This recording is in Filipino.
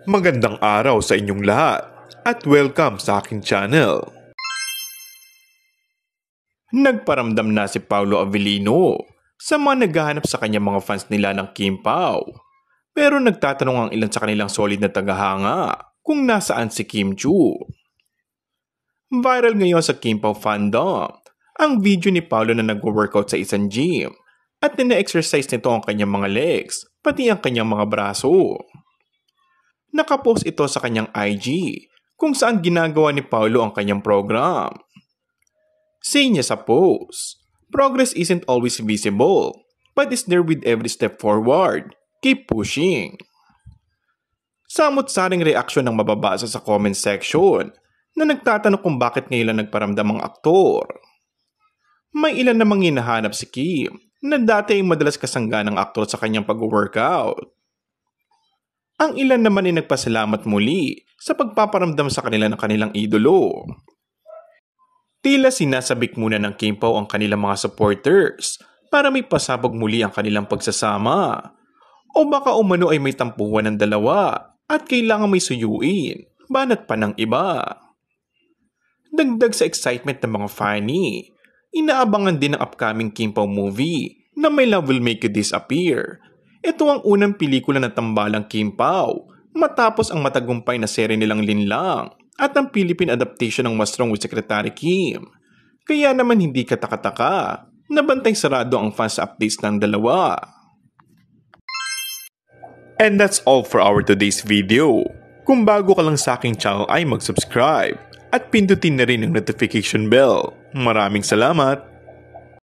Magandang araw sa inyong lahat at welcome sa aking channel. Nagparamdam na si Paolo Avellino sa mga naghahanap sa kanya mga fans nila ng Kim Pao. Pero nagtatanong ang ilan sa kanilang solid na tagahanga kung nasaan si Kim Chiu. Viral ngayon sa Kim Pao fandom ang video ni Paolo na nag-workout sa isang gym at nina-exercise nito ang kanyang mga legs pati ang kanyang mga braso. Nakapost ito sa kanyang IG kung saan ginagawa ni Paolo ang kanyang program. Say niya sa post, "Progress isn't always visible, but is there with every step forward. Keep pushing." Samot-saring reaksyon ang mababasa sa comment section na nagtatanong kung bakit ngayon lang nagparamdam ang aktor. May ilan namang hinahanap si Kim na dati ay madalas kasangga ng aktor sa kanyang pag-workout. Ang ilan naman ay nagpasalamat muli sa pagpaparamdam sa kanila ng kanilang idolo. Tila sinasabik muna ng Kim Pao ang kanilang mga supporters para may pasabog muli ang kanilang pagsasama. O baka umano ay may tampuhan ng dalawa at kailangan may suyuin, banat pa ng iba. Dagdag sa excitement ng mga fanny, inaabangan din ang upcoming Kim Pao movie na My Love Will Make You Disappear. Ito ang unang pelikula ng tambalang Kim Pao matapos ang matagumpay na serye nilang Linlang at ang Philippine adaptation ng What's Wrong with Secretary Kim. Kaya naman hindi kataka-taka na bantay sarado ang fans updates ng dalawa. And that's all for our today's video. Kung bago ka lang sa aking channel ay mag-subscribe at pindutin na rin ang notification bell. Maraming salamat!